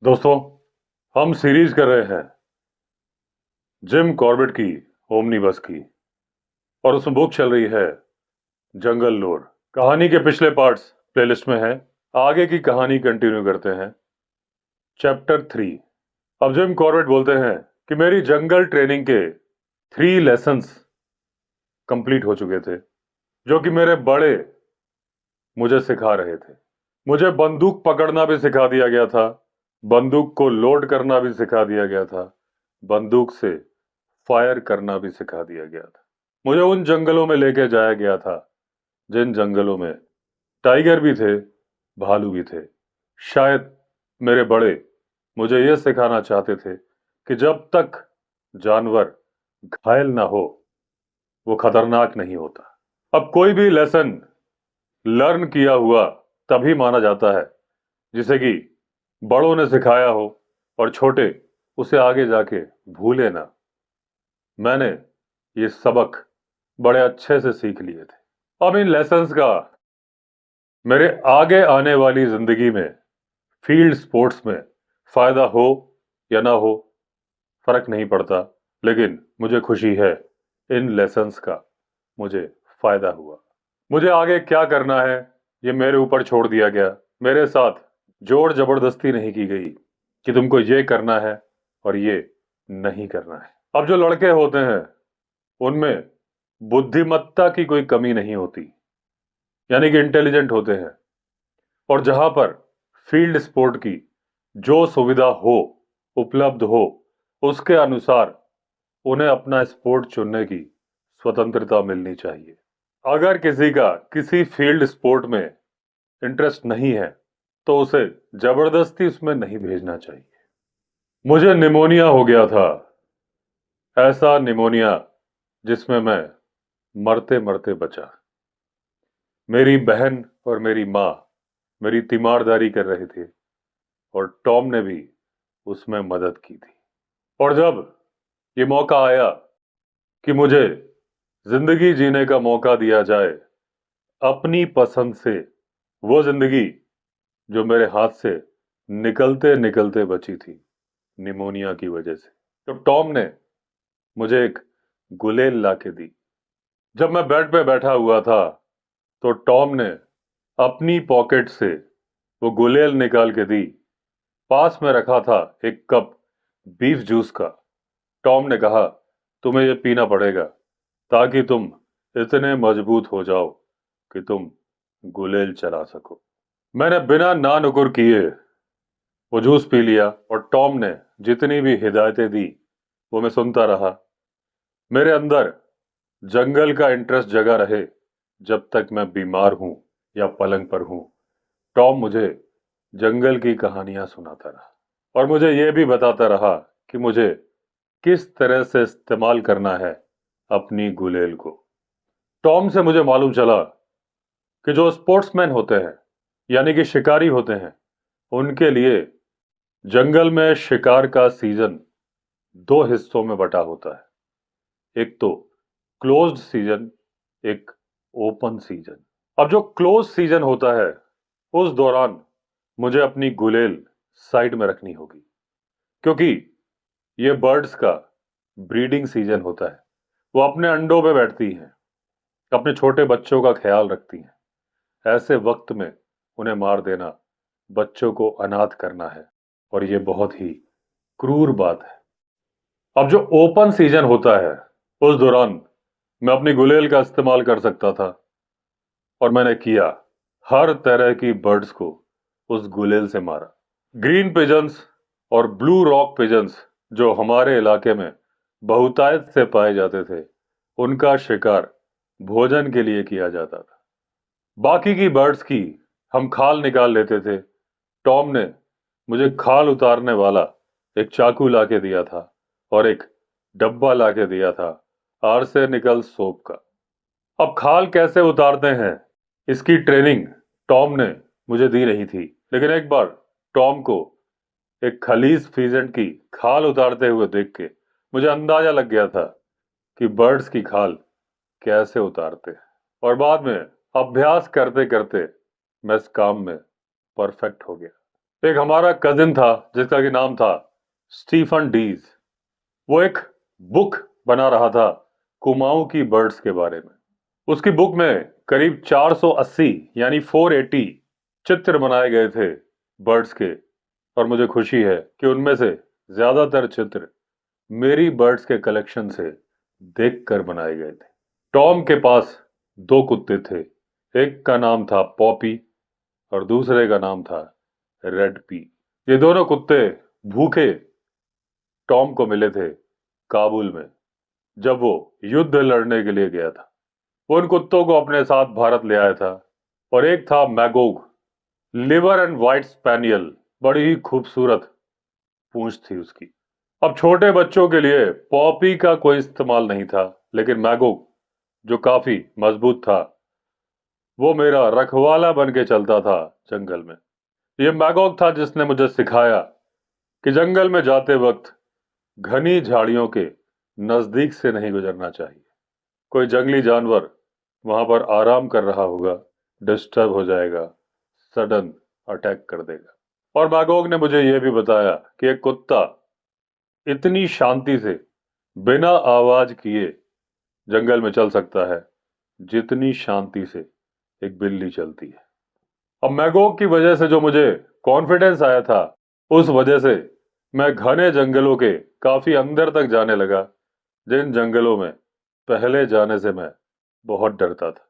दोस्तों, हम सीरीज कर रहे हैं जिम कॉर्बेट की ओमनीबस की। और उसमें बुक चल रही है जंगल लॉर्ड। कहानी के पिछले पार्ट्स प्लेलिस्ट में हैं। आगे की कहानी कंटिन्यू करते हैं। चैप्टर 3। अब जिम कॉर्बेट बोलते हैं कि मेरी जंगल ट्रेनिंग के 3 लेसन्स कंप्लीट हो चुके थे, जो कि मेरे बड़े मुझे सिखा रहे थे। मुझे बंदूक पकड़ना भी सिखा दिया गया था, बंदूक को लोड करना भी सिखा दिया गया था, बंदूक से फायर करना भी सिखा दिया गया था। मुझे उन जंगलों में लेके जाया गया था जिन जंगलों में टाइगर भी थे, भालू भी थे। शायद मेरे बड़े मुझे यह सिखाना चाहते थे कि जब तक जानवर घायल ना हो, वो खतरनाक नहीं होता। अब कोई भी लेसन लर्न किया हुआ तभी माना जाता है जिसे कि बड़ों ने सिखाया हो और छोटे उसे आगे जाके भूले ना। मैंने ये सबक बड़े अच्छे से सीख लिए थे। अब इन लेसन्स का मेरे आगे आने वाली जिंदगी में फील्ड स्पोर्ट्स में फायदा हो या ना हो, फर्क नहीं पड़ता। लेकिन मुझे खुशी है इन लेसन्स का मुझे फायदा हुआ। मुझे आगे क्या करना है ये मेरे ऊपर छोड़ दिया गया। मेरे साथ जोर जबरदस्ती नहीं की गई कि तुमको ये करना है और ये नहीं करना है। अब जो लड़के होते हैं उनमें बुद्धिमत्ता की कोई कमी नहीं होती, यानी कि इंटेलिजेंट होते हैं। और जहां पर फील्ड स्पोर्ट की जो सुविधा हो, उपलब्ध हो, उसके अनुसार उन्हें अपना स्पोर्ट चुनने की स्वतंत्रता मिलनी चाहिए। अगर किसी का किसी फील्ड स्पोर्ट में इंटरेस्ट नहीं है तो उसे जबरदस्ती उसमें नहीं भेजना चाहिए। मुझे निमोनिया हो गया था, ऐसा निमोनिया जिसमें मैं मरते मरते बचा। मेरी बहन और मेरी माँ मेरी तीमारदारी कर रहे थे और टॉम ने भी उसमें मदद की थी। और जब ये मौका आया कि मुझे जिंदगी जीने का मौका दिया जाए अपनी पसंद से, वो जिंदगी जो मेरे हाथ से निकलते निकलते बची थी निमोनिया की वजह से, तो टॉम ने मुझे एक गुलेल ला के दी। जब मैं बेड पे बैठा हुआ था तो टॉम ने अपनी पॉकेट से वो गुलेल निकाल के दी। पास में रखा था एक कप बीफ जूस का। टॉम ने कहा, तुम्हें यह पीना पड़ेगा ताकि तुम इतने मजबूत हो जाओ कि तुम गुलेल चला सको। मैंने बिना ना नुकुर किए वो जूस पी लिया और टॉम ने जितनी भी हिदायतें दी वो मैं सुनता रहा। मेरे अंदर जंगल का इंटरेस्ट जगा रहे जब तक मैं बीमार हूं या पलंग पर हूं। टॉम मुझे जंगल की कहानियां सुनाता रहा और मुझे यह भी बताता रहा कि मुझे किस तरह से इस्तेमाल करना है अपनी गुलेल को। टॉम से मुझे मालूम चला कि जो स्पोर्ट्समैन होते हैं, यानी कि शिकारी होते हैं, उनके लिए जंगल में शिकार का सीजन 2 हिस्सों में बटा होता है। एक तो क्लोज्ड सीजन, एक ओपन सीजन। अब जो क्लोज सीजन होता है उस दौरान मुझे अपनी गुलेल साइड में रखनी होगी, क्योंकि ये बर्ड्स का ब्रीडिंग सीजन होता है। वो अपने अंडों पे बैठती हैं, अपने छोटे बच्चों का ख्याल रखती हैं। ऐसे वक्त में उन्हें मार देना बच्चों को अनाथ करना है और ये बहुत ही क्रूर बात है। अब जो ओपन सीजन होता है उस दौरान मैं अपनी गुलेल का इस्तेमाल कर सकता था और मैंने किया। हर तरह की बर्ड्स को उस गुलेल से मारा। ग्रीन पिजन्स और ब्लू रॉक पिजन्स जो हमारे इलाके में बहुतायत से पाए जाते थे, उनका शिकार भोजन के लिए किया जाता था। बाकी की बर्ड्स की हम खाल निकाल लेते थे। टॉम ने मुझे खाल उतारने वाला एक चाकू लाके दिया था और एक डब्बा लाके दिया था आर्सेनिकल सोप का। अब खाल कैसे उतारते हैं इसकी ट्रेनिंग टॉम ने मुझे दी नहीं थी, लेकिन एक बार टॉम को एक खलीज फीजेंट की खाल उतारते हुए देख के मुझे अंदाजा लग गया था कि बर्ड्स की खाल कैसे उतारते हैं। और बाद में अभ्यास करते करते मैं इस काम में परफेक्ट हो गया। एक हमारा कजिन था जिसका कि नाम था स्टीफन डीज। वो एक बुक बना रहा था कुमाऊं की बर्ड्स के बारे में। उसकी बुक में करीब 480 यानी 480 चित्र बनाए गए थे बर्ड्स के। और मुझे खुशी है कि उनमें से ज्यादातर चित्र मेरी बर्ड्स के कलेक्शन से देखकर बनाए गए थे। टॉम के पास दो कुत्ते थे। एक का नाम था पॉपी और दूसरे का नाम था रेड पी। ये दोनों कुत्ते भूखे टॉम को मिले थे काबुल में, जब वो युद्ध लड़ने के लिए गया था। वो उन कुत्तों को अपने साथ भारत ले आया था। और एक था मैगोग, लिवर एंड व्हाइट स्पैनियल। बड़ी ही खूबसूरत पूंछ थी उसकी। अब छोटे बच्चों के लिए पॉपी का कोई इस्तेमाल नहीं था, लेकिन मैगोग जो काफी मजबूत था, वो मेरा रखवाला बन के चलता था जंगल में। ये मैगोग था जिसने मुझे सिखाया कि जंगल में जाते वक्त घनी झाड़ियों के नजदीक से नहीं गुजरना चाहिए। कोई जंगली जानवर वहां पर आराम कर रहा होगा, डिस्टर्ब हो जाएगा, सडन अटैक कर देगा। और मैगोग ने मुझे यह भी बताया कि एक कुत्ता इतनी शांति से बिना आवाज किए जंगल में चल सकता है जितनी शांति से एक बिल्ली चलती है। अब मैगोग की वजह से जो मुझे कॉन्फिडेंस आया था, उस वजह से मैं घने जंगलों के काफी अंदर तक जाने लगा, जिन जंगलों में पहले जाने से मैं बहुत डरता था।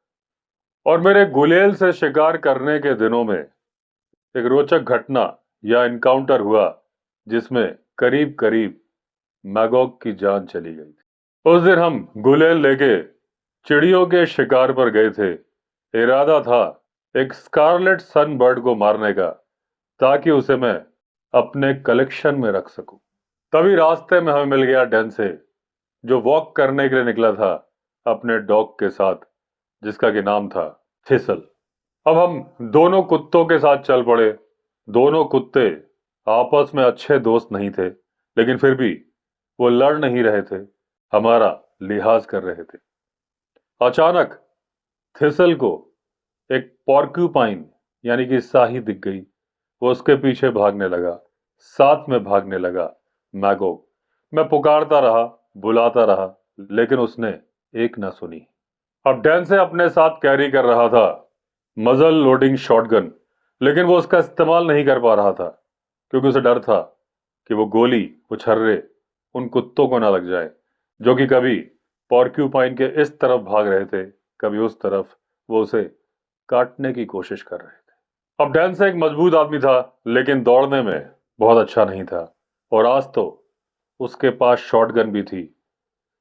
और मेरे गुलेल से शिकार करने के दिनों में एक रोचक घटना या इनकाउंटर हुआ जिसमें करीब करीब मैगोग की जान चली गई थी। उस दिन हम गुलेल लेके चिड़ियों के शिकार पर गए थे। इरादा था एक स्कारलेट सनबर्ड को मारने का, ताकि उसे मैं अपने कलेक्शन में रख सकूं। तभी रास्ते में हमें मिल गया डेंसे, जो वॉक करने के लिए निकला था अपने डॉग के साथ, जिसका कि नाम था थिसल। अब हम दोनों कुत्तों के साथ चल पड़े। दोनों कुत्ते आपस में अच्छे दोस्त नहीं थे, लेकिन फिर भी वो लड़ नहीं रहे थे, हमारा लिहाज कर रहे थे। अचानक थिसल को एक पॉर्क्यूपाइन यानी कि साही दिख गई। वो उसके पीछे भागने लगा, साथ में भागने लगा मैगोग। मैं पुकारता रहा, बुलाता रहा, लेकिन उसने एक ना सुनी। अब डैन से अपने साथ कैरी कर रहा था मजल लोडिंग शॉटगन, लेकिन वो उसका इस्तेमाल नहीं कर पा रहा था, क्योंकि उसे डर था कि वो गोली, वो छर्रे उन कुत्तों को ना लग जाए, जो कि कभी पॉर्क्यूपाइन के इस तरफ भाग रहे थे, कभी उस तरफ। वो उसे काटने की कोशिश कर रहे थे। अब डैन से एक मजबूत आदमी था, लेकिन दौड़ने में बहुत अच्छा नहीं था, और आज तो उसके पास शॉटगन भी थी।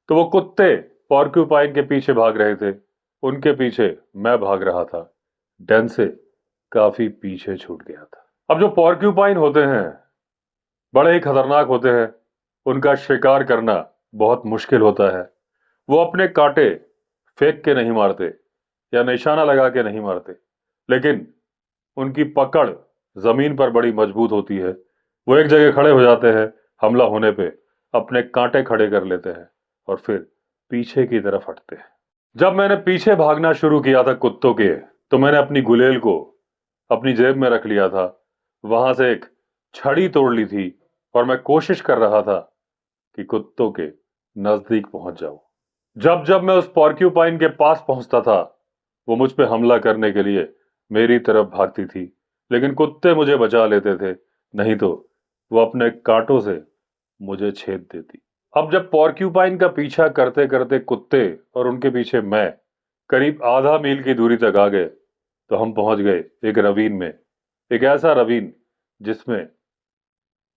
तो वो कुत्ते पॉर्क्यूपाइन के पीछे भाग रहे थे, उनके पीछे मैं भाग रहा था। डैन से काफी पीछे छूट गया था। अब जो पॉर्क्यूपाइन होते हैं बड़े ही खतरनाक होते हैं। उनका शिकार करना बहुत मुश्किल होता है। वो अपने कांटे फेंक के नहीं मारते या निशाना लगा के नहीं मारते, लेकिन उनकी पकड़ जमीन पर बड़ी मजबूत होती है। वो एक जगह खड़े हो जाते हैं, हमला होने पे अपने कांटे खड़े कर लेते हैं और फिर पीछे की तरफ हटते हैं। जब मैंने पीछे भागना शुरू किया था कुत्तों के, तो मैंने अपनी गुलेल को अपनी जेब में रख लिया था। वहां से एक छड़ी तोड़ ली थी और मैं कोशिश कर रहा था कि कुत्तों के नजदीक पहुंच जाऊं। जब जब मैं उस पॉर्क्यूपाइन के पास पहुंचता था, वो मुझ पे हमला करने के लिए मेरी तरफ भागती थी, लेकिन कुत्ते मुझे बचा लेते थे, नहीं तो वो अपने कांटों से मुझे छेद देती। अब जब पॉर्क्यूपाइन का पीछा करते करते कुत्ते और उनके पीछे मैं करीब आधा मील की दूरी तक आ गए, तो हम पहुंच गए एक रवीन में। एक ऐसा रवीन जिसमें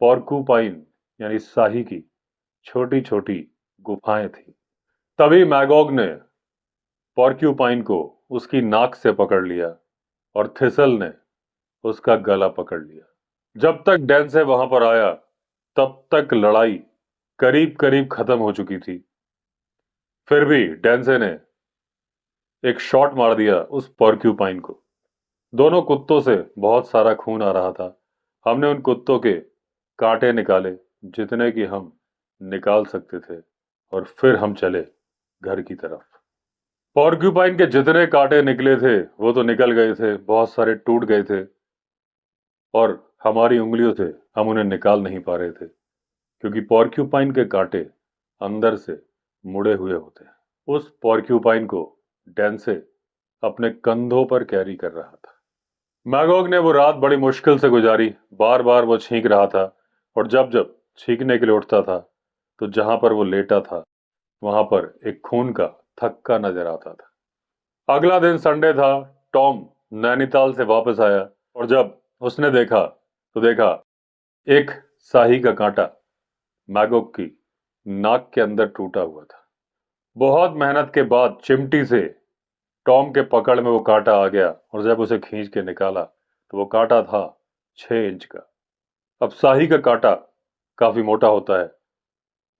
पॉर्क्यूपाइन यानी शाही की छोटी छोटी गुफाएं थी। तभी मैगोग ने पॉर्क्यूपाइन को उसकी नाक से पकड़ लिया और थिसल ने उसका गला पकड़ लिया। जब तक डैन से वहां पर आया, तब तक लड़ाई करीब करीब खत्म हो चुकी थी। फिर भी डेंसे ने एक शॉट मार दिया उस पॉर्क्यूपाइन को। दोनों कुत्तों से बहुत सारा खून आ रहा था। हमने उन कुत्तों के कांटे निकाले, जितने कि हम निकाल सकते थे, और फिर हम चले घर की तरफ। पॉर्क्यूपाइन के जितने कांटे निकले थे वो तो निकल गए थे, बहुत सारे टूट गए थे, और हमारी उंगलियों से हम उन्हें निकाल नहीं पा रहे थे, क्योंकि पॉर्क्यूपाइन के कांटे अंदर से मुड़े हुए होते हैं। उस पॉर्क्यूपाइन को डेंसे अपने कंधों पर कैरी कर रहा था। मैगॉग ने वो रात बड़ी मुश्किल से गुजारी। बार बार वो छींक रहा था, और जब जब छींकने के लिए उठता था तो जहां पर वो लेटा था वहां पर एक खून का थक्का नजर आता था। अगला दिन संडे था। टॉम नैनीताल से वापस आया, और जब उसने देखा एक स्याही का कांटा मैगॉग की नाक के अंदर टूटा हुआ था। बहुत मेहनत के बाद चिमटी से टॉम के पकड़ में वो कांटा आ गया, और जब उसे खींच के निकाला तो वो कांटा था 6 इंच का। अब स्याही का कांटा काफी मोटा होता है।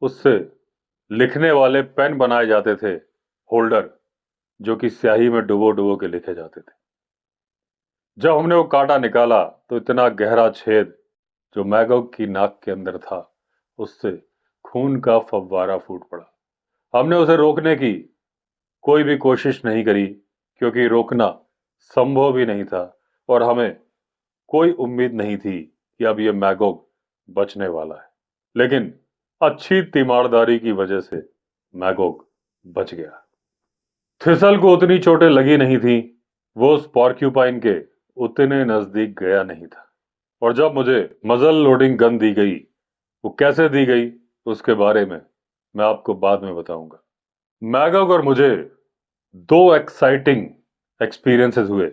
उससे लिखने वाले पेन बनाए जाते थे, होल्डर, जो कि स्याही में डुबो डुबो के लिखे जाते थे। जब हमने वो कांटा निकाला तो इतना गहरा छेद जो मैगॉग की नाक के अंदर था, उससे खून का फव्वारा फूट पड़ा। हमने उसे रोकने की कोई भी कोशिश नहीं करी, क्योंकि रोकना संभव भी नहीं था, और हमें कोई उम्मीद नहीं थी कि अब ये मैगॉग बचने वाला है। लेकिन अच्छी तीमारदारी की वजह से मैगॉग बच गया। थिसल को उतनी चोटें लगी नहीं थी। वो उस पॉर्क्यूपाइन के उतने नजदीक गया नहीं था। और जब मुझे मजल लोडिंग गन दी गई, वो कैसे दी गई उसके बारे में मैं आपको बाद में बताऊंगा। मैगॉग और मुझे दो एक्साइटिंग एक्सपीरियंसेस हुए।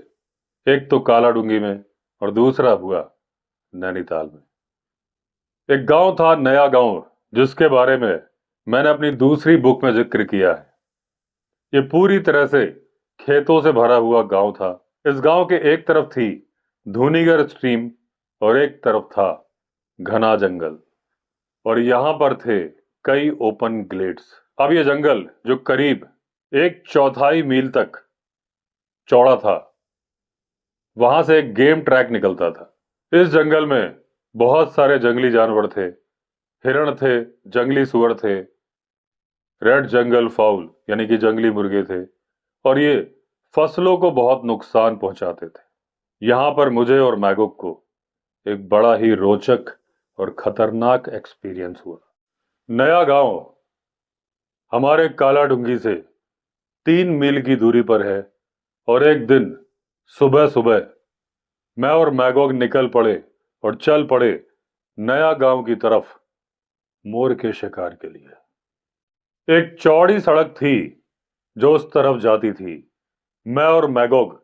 एक तो कालाडूंगी में, और दूसरा हुआ नैनीताल में। एक गांव था, नया गांव, जिसके बारे में मैंने अपनी दूसरी बुक में जिक्र किया है। ये पूरी तरह से खेतों से भरा हुआ गांव था। इस गांव के एक तरफ थी धूनीगर स्ट्रीम, और एक तरफ था घना जंगल, और यहां पर थे कई ओपन ग्लेड्स। अब ये जंगल, जो करीब 1/4 मील तक चौड़ा था, वहां से एक गेम ट्रैक निकलता था। इस जंगल में बहुत सारे जंगली जानवर थे। हिरण थे, जंगली सुअर थे, रेड जंगल फाउल यानी कि जंगली मुर्गे थे, और ये फसलों को बहुत नुकसान पहुंचाते थे। यहां पर मुझे और मैगॉग को एक बड़ा ही रोचक और खतरनाक एक्सपीरियंस हुआ। नया गांव हमारे कालाडूंगी से 3 मील की दूरी पर है, और एक दिन सुबह सुबह मैं और मैगॉग निकल पड़े और चल पड़े नया गांव की तरफ मोर के शिकार के लिए। एक चौड़ी सड़क थी जो उस तरफ जाती थी। मैं और मैगॉग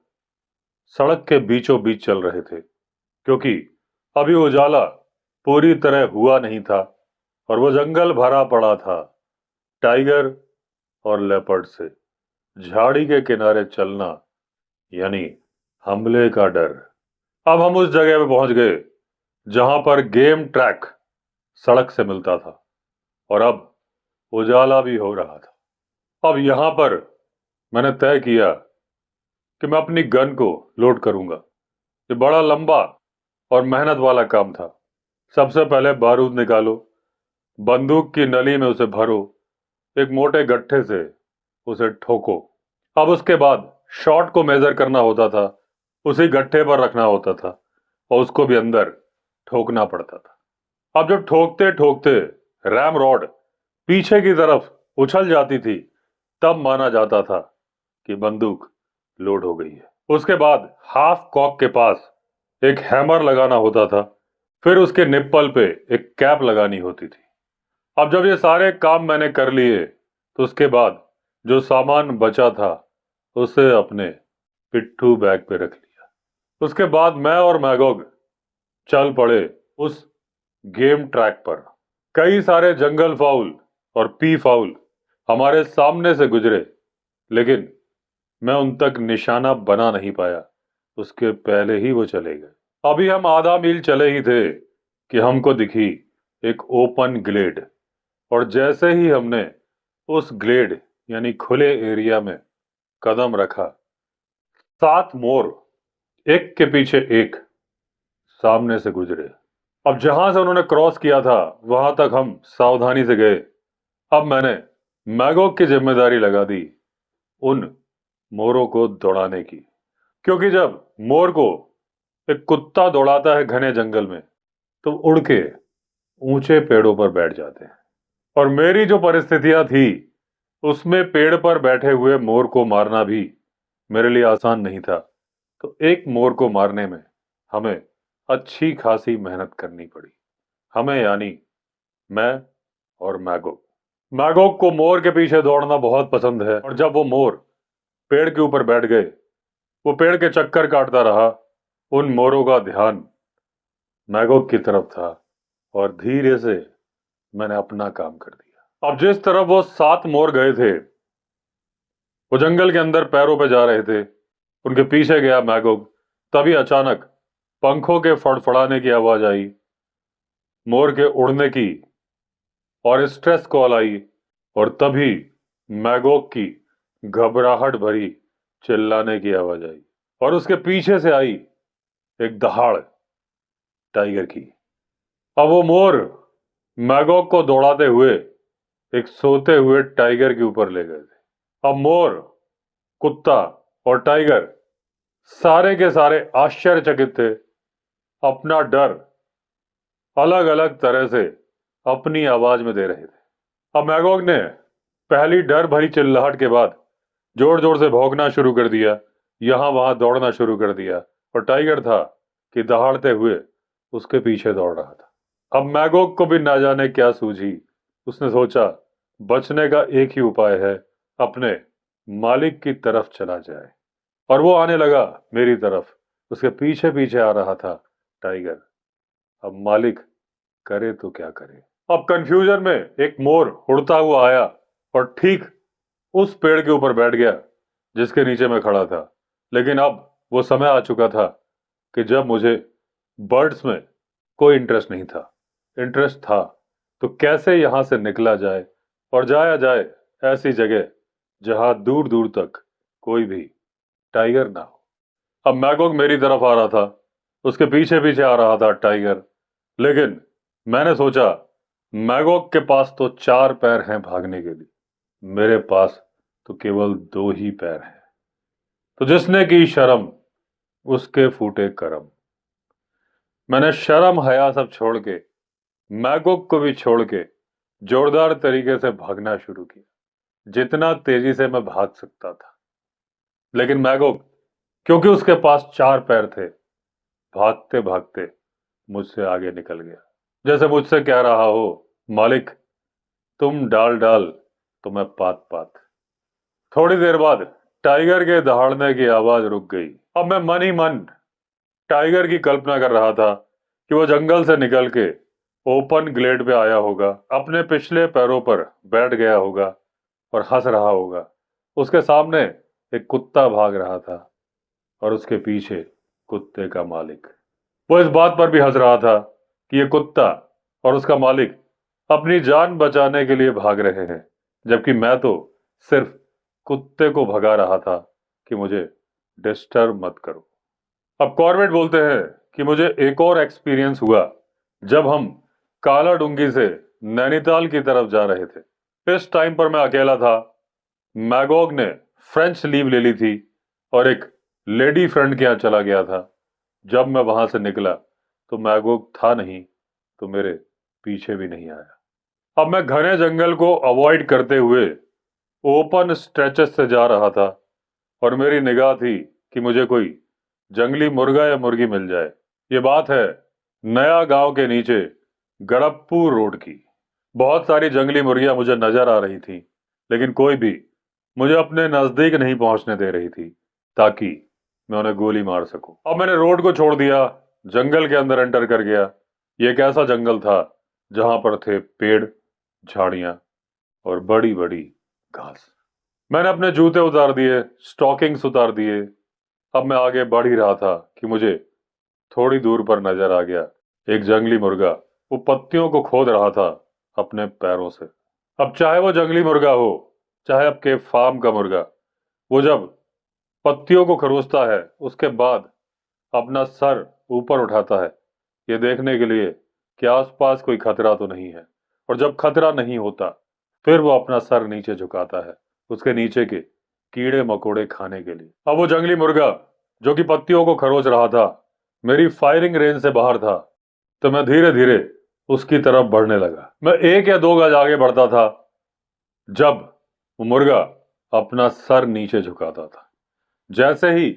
सड़क के बीचों बीच चल रहे थे, क्योंकि अभी उजाला पूरी तरह हुआ नहीं था, और वो जंगल भरा पड़ा था टाइगर और लेपर्ड से। झाड़ी के किनारे चलना यानी हमले का डर। अब हम उस जगह पे पहुंच गए जहां पर गेम ट्रैक सड़क से मिलता था, और अब उजाला भी हो रहा था। अब यहां पर मैंने तय किया कि मैं अपनी गन को लोड करूंगा। ये बड़ा लंबा और मेहनत वाला काम था। सबसे पहले बारूद निकालो, बंदूक की नली में उसे भरो, एक मोटे गट्ठे से उसे ठोको। अब उसके बाद शॉट को मेजर करना होता था, उसी गट्ठे पर रखना होता था, और उसको भी अंदर ठोकना पड़ता था। अब जब ठोकते ठोकते रैम रॉड पीछे की तरफ उछल जाती थी, तब माना जाता था कि बंदूक लोड हो गई है। उसके बाद हाफ कॉक के पास एक हैमर लगाना होता था, फिर उसके निप्पल पे एक कैप लगानी होती थी। अब जब ये सारे काम मैंने कर लिए तो उसके बाद जो सामान बचा था उसे अपने पिट्ठू बैग पे रख लिया। उसके बाद मैं और मैगॉग चल पड़े उस गेम ट्रैक पर। कई सारे जंगल फाउल और पी फाउल हमारे सामने से गुजरे, लेकिन मैं उन तक निशाना बना नहीं पाया। उसके पहले ही वो चले गए। अभी हम आधा मील चले ही थे कि हमको दिखी एक ओपन ग्लेड, और जैसे ही हमने उस ग्लेड यानी खुले एरिया में कदम रखा, 7 मोर एक के पीछे एक सामने से गुजरे। अब जहां से उन्होंने क्रॉस किया था वहां तक हम सावधानी से गए। अब मैंने मैगॉग की जिम्मेदारी लगा दी उन मोरों को दौड़ाने की, क्योंकि जब मोर को एक कुत्ता दौड़ाता है घने जंगल में, तो उड़ के ऊंचे पेड़ों पर बैठ जाते हैं। और मेरी जो परिस्थितियां थी, उसमें पेड़ पर बैठे हुए मोर को मारना भी मेरे लिए आसान नहीं था। तो एक मोर को मारने में हमें अच्छी खासी मेहनत करनी पड़ी। हमें यानी मैं और मैगो। मैगोग को मोर के पीछे दौड़ना बहुत पसंद है, और जब वो मोर पेड़ के ऊपर बैठ गए, वो पेड़ के चक्कर काटता रहा। उन मोरों का ध्यान मैगोग की तरफ था, और धीरे से मैंने अपना काम कर दिया। अब जिस तरफ वो 7 मोर गए थे, वो जंगल के अंदर पैरों पे जा रहे थे, उनके पीछे गया मैगोग। तभी अचानक पंखों के फड़फड़ाने की आवाज आई, मोर के उड़ने की, और स्ट्रेस कॉल आई। और तभी मैगोग की घबराहट भरी चिल्लाने की आवाज आई, और उसके पीछे से आई एक दहाड़ टाइगर की। अब वो मोर मैगोग को दौड़ाते हुए एक सोते हुए टाइगर के ऊपर ले गए थे। अब मोर, कुत्ता और टाइगर सारे के सारे आश्चर्यचकित थे। अपना डर अलग अलग तरह से अपनी आवाज में दे रहे थे। अब मैगोग ने पहली डर भरी चिल्लाहट के बाद जोर जोर से भौंकना शुरू कर दिया, यहां वहां दौड़ना शुरू कर दिया, और टाइगर था कि दहाड़ते हुए उसके पीछे दौड़ रहा था। अब मैगोग को भी ना जाने क्या सूझी। उसने सोचा, बचने का एक ही उपाय है, अपने मालिक की तरफ चला जाए। और वो आने लगा मेरी तरफ। उसके पीछे पीछे आ रहा था टाइगर। अब मालिक करे तो क्या करे। अब कंफ्यूजन में एक मोर उड़ता हुआ आया और ठीक उस पेड़ के ऊपर बैठ गया जिसके नीचे मैं खड़ा था। लेकिन अब वो समय आ चुका था कि जब मुझे बर्ड्स में कोई इंटरेस्ट नहीं था। इंटरेस्ट था तो कैसे यहां से निकला जाए और जाया जाए ऐसी जगह जहां दूर दूर तक कोई भी टाइगर ना हो। अब मैगोग मेरी तरफ आ रहा था, उसके पीछे पीछे आ रहा था टाइगर। लेकिन मैंने सोचा, मैगोग के पास तो 4 पैर हैं भागने के लिए, मेरे पास तो केवल 2 ही पैर हैं। तो जिसने की शर्म, उसके फूटे करम। मैंने शर्म हया सब छोड़ के, मैगोग को भी छोड़ के, जोरदार तरीके से भागना शुरू किया, जितना तेजी से मैं भाग सकता था। लेकिन मैगोग, क्योंकि उसके पास 4 पैर थे, भागते भागते मुझसे आगे निकल गया, जैसे मुझसे कह रहा हो, मालिक तुम डाल डाल तो मैं पात पात। थोड़ी देर बाद टाइगर के दहाड़ने की आवाज रुक गई। अब मैं मन ही मन टाइगर की कल्पना कर रहा था कि वो जंगल से निकल के ओपन ग्लेड पे आया होगा, अपने पिछले पैरों पर बैठ गया होगा और हंस रहा होगा। उसके सामने एक कुत्ता भाग रहा था, और उसके पीछे कुत्ते का मालिक। वो इस बात पर भी हंस रहा था कि ये कुत्ता और उसका मालिक अपनी जान बचाने के लिए भाग रहे हैं, जबकि मैं तो सिर्फ कुत्ते को भगा रहा था कि मुझे डिस्टर्ब मत करो। अब कॉर्बेट बोलते हैं कि मुझे एक और एक्सपीरियंस हुआ जब हम काला डूंगी से नैनीताल की तरफ जा रहे थे। इस टाइम पर मैं अकेला था। मैगोग ने फ्रेंच लीव ले ली थी और एक लेडी फ्रेंड के यहाँ चला गया था। जब मैं वहां से निकला तो मैगोग था नहीं, तो मेरे पीछे भी नहीं आया। अब मैं घने जंगल को अवॉइड करते हुए ओपन स्ट्रेचेस से जा रहा था, और मेरी निगाह थी कि मुझे कोई जंगली मुर्गा या मुर्गी मिल जाए। ये बात है नया गांव के नीचे गड़प्पू रोड की। बहुत सारी जंगली मुर्गियां मुझे नजर आ रही थी, लेकिन कोई भी मुझे अपने नजदीक नहीं पहुंचने दे रही थी ताकि मैं उन्हें गोली मार सकूं। अब मैंने रोड को छोड़ दिया, जंगल के अंदर एंटर कर गया। ये एक ऐसा जंगल था जहां पर थे पेड़, झाड़ियां और बड़ी बड़ी घास। मैंने अपने जूते उतार दिए, स्टॉकिंग्स उतार दिए। अब मैं आगे बढ़ ही रहा था कि मुझे थोड़ी दूर पर नजर आ गया एक जंगली मुर्गा। वो पत्तियों को खोद रहा था अपने पैरों से। अब चाहे वो जंगली मुर्गा हो, चाहे आपके फार्म का मुर्गा, वो जब पत्तियों को खरोचता है, उसके बाद अपना सर ऊपर उठाता है, ये देखने के लिए कि आसपास कोई खतरा तो नहीं है। और जब खतरा नहीं होता, फिर वो अपना सर नीचे झुकाता है, उसके नीचे के कीड़े मकोड़े खाने के लिए। अब वो जंगली मुर्गा जो कि पत्तियों को खरोच रहा था, मेरी फायरिंग रेंज से बाहर था, तो मैं धीरे धीरे उसकी तरफ बढ़ने लगा। मैं 1 या 2 गज आगे बढ़ता था जब वो मुर्गा अपना सर नीचे झुकाता था। जैसे ही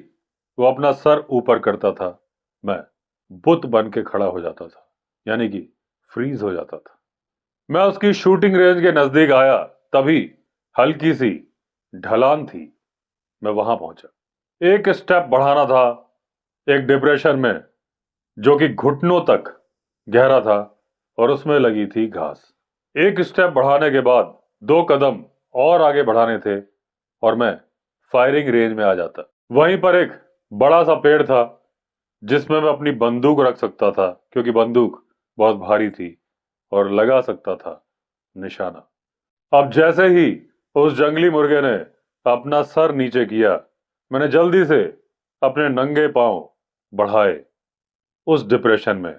वो अपना सर ऊपर करता था, मैं बुत बन के खड़ा हो जाता था, यानी कि फ्रीज हो जाता था। मैं उसकी शूटिंग रेंज के नजदीक आया, तभी हल्की सी ढलान थी। मैं वहां पहुंचा। एक स्टेप बढ़ाना था, एक डिप्रेशन में जो कि घुटनों तक गहरा था, और उसमें लगी थी घास। एक स्टेप बढ़ाने के बाद 2 कदम और आगे बढ़ाने थे और मैं फायरिंग रेंज में आ जाता। वहीं पर एक बड़ा सा पेड़ था जिसमें मैं अपनी बंदूक रख सकता था, क्योंकि बंदूक बहुत भारी थी, और लगा सकता था निशाना। अब जैसे ही उस जंगली मुर्गे ने अपना सर नीचे किया, मैंने जल्दी से अपने नंगे पांव बढ़ाए उस डिप्रेशन में,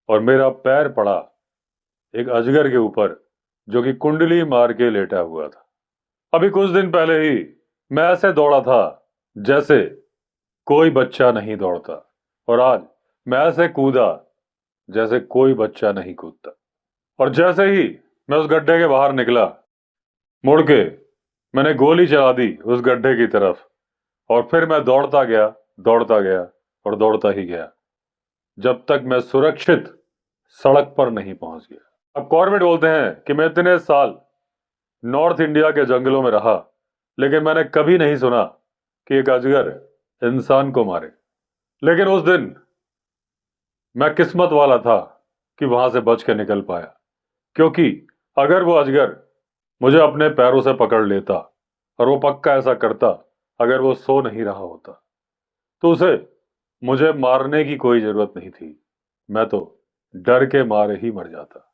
और मेरा पैर पड़ा एक अजगर के ऊपर जो कि कुंडली मार के लेटा हुआ था। अभी कुछ दिन पहले ही मैं ऐसे दौड़ा था जैसे कोई बच्चा नहीं दौड़ता, और आज मैं ऐसे कूदा जैसे कोई बच्चा नहीं कूदता। और जैसे ही मैं उस गड्ढे के बाहर निकला, मुड़ के मैंने गोली चला दी उस गड्ढे की तरफ, और फिर मैं दौड़ता गया और दौड़ता ही गया जब तक मैं सुरक्षित सड़क पर नहीं पहुंच गया। अब कॉर्बेट बोलते हैं कि मैं इतने साल नॉर्थ इंडिया के जंगलों में रहा, लेकिन मैंने कभी नहीं सुना कि एक अजगर इंसान को मारे। लेकिन उस दिन मैं किस्मत वाला था कि वहां से बच के निकल पाया, क्योंकि अगर वो अजगर मुझे अपने पैरों से पकड़ लेता, और वो पक्का ऐसा करता अगर वो सो नहीं रहा होता, तो उसे मुझे मारने की कोई जरूरत नहीं थी। मैं तो डर के मारे ही मर जाता।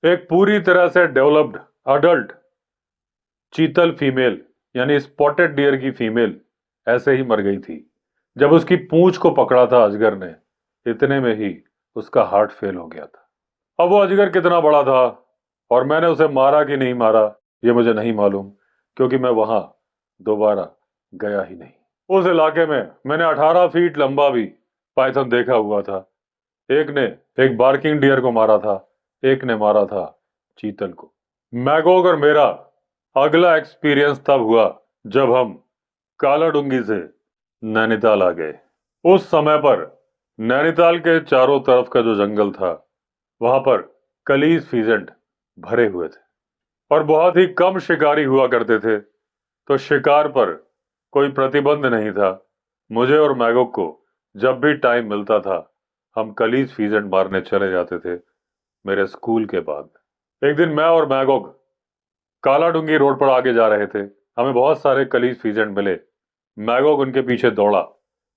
एक पूरी तरह से डेवलप्ड अडल्ट चीतल फीमेल, यानी स्पॉटेड डियर की फीमेल, ऐसे ही मर गई थी। जब उसकी पूंछ को पकड़ा था अजगर ने, इतने में ही उसका हार्ट फेल हो गया था। अब वो अजगर कितना बड़ा था और मैंने उसे मारा कि नहीं मारा, ये मुझे नहीं मालूम, क्योंकि मैं वहां दोबारा गया ही नहीं। उस इलाके में मैंने 18 फीट लंबा भी पाइथन देखा हुआ था। एक ने एक बार्किंग डियर को मारा था, एक ने मारा था चीतल को। मैगोग और मेरा अगला एक्सपीरियंस तब हुआ जब हम कालाडूंगी से नैनीताल आ गए। उस समय पर नैनीताल के चारों तरफ का जो जंगल था, वहां पर कलीज फीजेंट भरे हुए थे, और बहुत ही कम शिकारी हुआ करते थे, तो शिकार पर कोई प्रतिबंध नहीं था। मुझे और मैगोग को जब भी टाइम मिलता था, हम कलीज फीजेंट मारने चले जाते थे मेरे स्कूल के बाद। एक दिन मैं और मैगोग कालाडूंगी रोड पर आगे जा रहे थे। हमें बहुत सारे कलीज फीजेंट मिले। मैगोग उनके पीछे दौड़ा,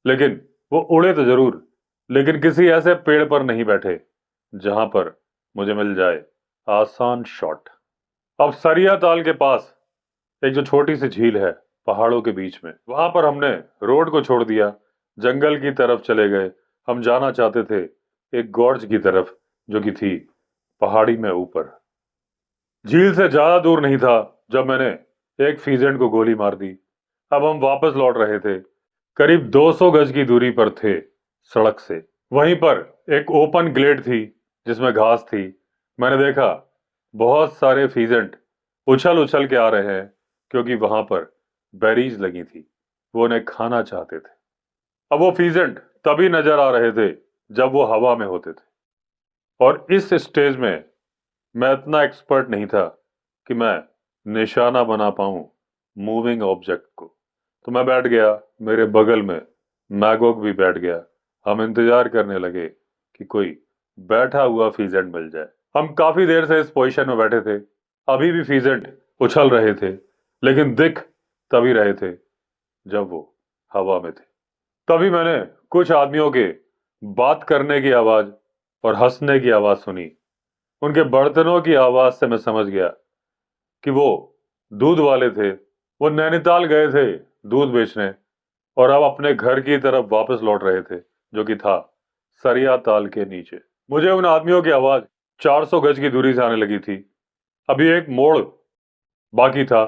लेकिन वो उड़े तो जरूर, लेकिन किसी ऐसे पेड़ पर नहीं बैठे जहां पर मुझे मिल जाए आसान शॉट। अब सरिया ताल के पास एक जो छोटी सी झील है पहाड़ों के बीच में, वहां पर हमने रोड को छोड़ दिया, जंगल की तरफ चले गए। हम जाना चाहते थे एक गॉर्ज की तरफ जो कि थी पहाड़ी में ऊपर। झील से ज्यादा दूर नहीं था जब मैंने एक फीजेंट को गोली मार दी। अब हम वापस लौट रहे थे, करीब 200 गज की दूरी पर थे सड़क से। वहीं पर एक ओपन ग्लेड थी जिसमें घास थी। मैंने देखा बहुत सारे फीजेंट उछल उछल के आ रहे हैं, क्योंकि वहां पर बेरीज लगी थी, वो उन्हें खाना चाहते थे। अब वो फीजेंट तभी नजर आ रहे थे जब वो हवा में होते थे, और इस स्टेज में मैं इतना एक्सपर्ट नहीं था कि मैं निशाना बना पाऊं मूविंग ऑब्जेक्ट को। तो मैं बैठ गया, मेरे बगल में मैगोग भी बैठ गया। हम इंतजार करने लगे कि कोई बैठा हुआ फीजेंट मिल जाए। हम काफी देर से इस पोजीशन में बैठे थे, अभी भी फीजेंट उछल रहे थे, लेकिन दिख तभी रहे थे जब वो हवा में थे। तभी मैंने कुछ आदमियों के बात करने की आवाज और हंसने की आवाज सुनी। उनके बर्तनों की आवाज से मैं समझ गया कि वो दूध वाले थे। वो नैनीताल गए थे दूध बेचने, और अब अपने घर की तरफ वापस लौट रहे थे, जो कि था सरिया ताल के नीचे। मुझे उन आदमियों की आवाज 400 गज की दूरी से आने लगी थी। अभी एक मोड़ बाकी था,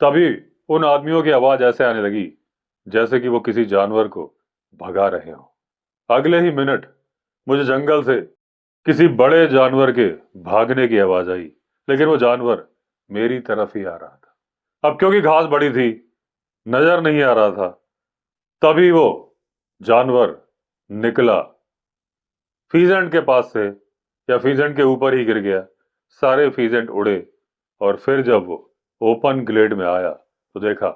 तभी उन आदमियों की आवाज ऐसे आने लगी जैसे कि वो किसी जानवर को भगा रहे हो। अगले ही मिनट मुझे जंगल से किसी बड़े जानवर के भागने की आवाज आई, लेकिन वो जानवर मेरी तरफ ही आ रहा था। अब क्योंकि घास बड़ी थी, नजर नहीं आ रहा था। तभी वो जानवर निकला फीजेंट के पास से, या फीजेंट के ऊपर ही गिर गया। सारे फीजेंट उड़े, और फिर जब वो ओपन ग्लेड में आया तो देखा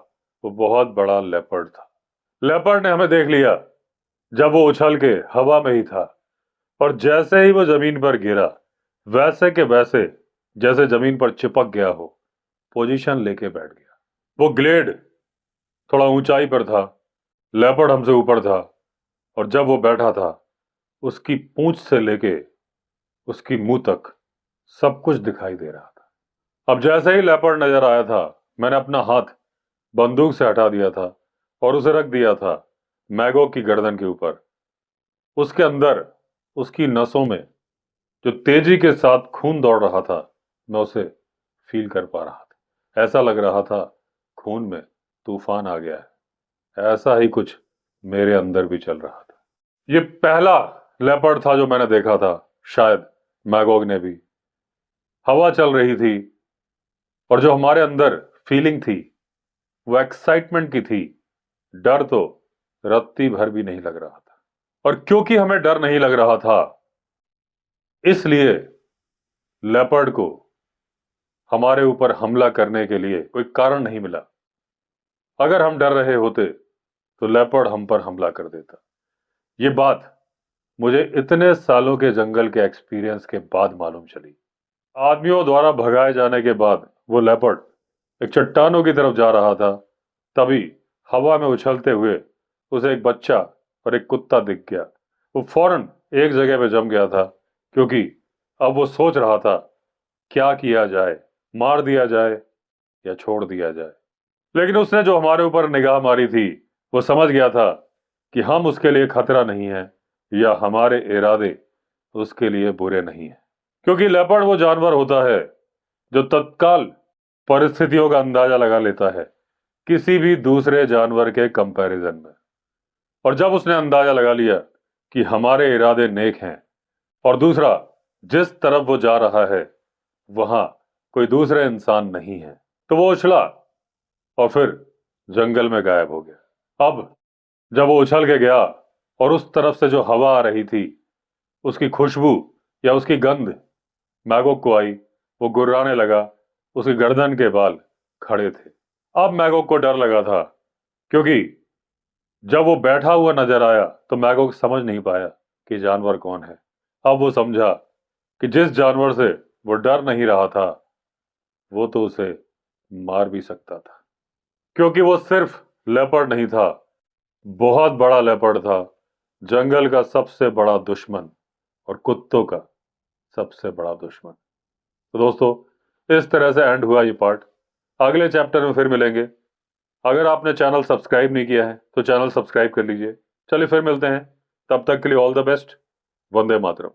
वो बहुत बड़ा लेपर्ड था। लेपर्ड ने हमें देख लिया जब वो उछल के हवा में ही था, और जैसे ही वो जमीन पर गिरा, वैसे के वैसे जैसे जमीन पर चिपक गया हो, पोजीशन लेके बैठ गया। वो ग्लेड थोड़ा ऊंचाई पर था, लेपर्ड हमसे ऊपर था, और जब वो बैठा था, उसकी पूंछ से लेके उसकी मुंह तक सब कुछ दिखाई दे रहा था। अब जैसे ही लेपर्ड नजर आया था, मैंने अपना हाथ बंदूक से हटा दिया था और उसे रख दिया था मैगोग की गर्दन के ऊपर। उसके अंदर, उसकी नसों में जो तेजी के साथ खून दौड़ रहा था, मैं उसे फील कर पा रहा था। ऐसा लग रहा था खून में तूफान आ गया है। ऐसा ही कुछ मेरे अंदर भी चल रहा था। ये पहला लेपर्ड था जो मैंने देखा था, शायद मैगोग ने भी। हवा चल रही थी, और जो हमारे अंदर फीलिंग थी वो एक्साइटमेंट की थी। डर तो रत्ती भर भी नहीं लग रहा था। और क्योंकि हमें डर नहीं लग रहा था, इसलिए लेपर्ड को हमारे ऊपर हमला करने के लिए कोई कारण नहीं मिला। अगर हम डर रहे होते तो लेपर्ड हम पर हमला कर देता। ये बात मुझे इतने सालों के जंगल के एक्सपीरियंस के बाद मालूम चली। आदमियों द्वारा भगाए जाने के बाद वो लेपर्ड एक चट्टानों की तरफ जा रहा था। तभी हवा में उछलते हुए उसे एक बच्चा और एक कुत्ता दिख गया। वो फौरन एक जगह पे जम गया था, क्योंकि अब वो सोच रहा था क्या किया जाए, मार दिया जाए या छोड़ दिया जाए। लेकिन उसने जो हमारे ऊपर निगाह मारी थी, वो समझ गया था कि हम उसके लिए खतरा नहीं है, या हमारे इरादे उसके लिए बुरे नहीं है। क्योंकि लेपर्ड वो जानवर होता है जो तत्काल परिस्थितियों का अंदाजा लगा लेता है किसी भी दूसरे जानवर के कंपैरिजन में। और जब उसने अंदाजा लगा लिया कि हमारे इरादे नेक हैं, और दूसरा, जिस तरफ वो जा रहा है वहां कोई दूसरे इंसान नहीं है, तो वो उछला और फिर जंगल में गायब हो गया। अब जब वो उछल के गया और उस तरफ से जो हवा आ रही थी, उसकी खुशबू या उसकी गंध मैगोग को आई, वो गुर्राने लगा। उसकी गर्दन के बाल खड़े थे। अब मैगोग को डर लगा था, क्योंकि जब वो बैठा हुआ नजर आया तो मैगोग समझ नहीं पाया कि जानवर कौन है। अब वो समझा कि जिस जानवर से वो डर नहीं रहा था, वो तो उसे मार भी सकता था। क्योंकि वो सिर्फ लेपर्ड नहीं था, बहुत बड़ा लेपर्ड था, जंगल का सबसे बड़ा दुश्मन और कुत्तों का सबसे बड़ा दुश्मन। तो दोस्तों, इस तरह से एंड हुआ ये पार्ट। अगले चैप्टर में फिर मिलेंगे। अगर आपने चैनल सब्सक्राइब नहीं किया है तो चैनल सब्सक्राइब कर लीजिए। चलिए फिर मिलते हैं, तब तक के लिए all the best. Vande Mataram.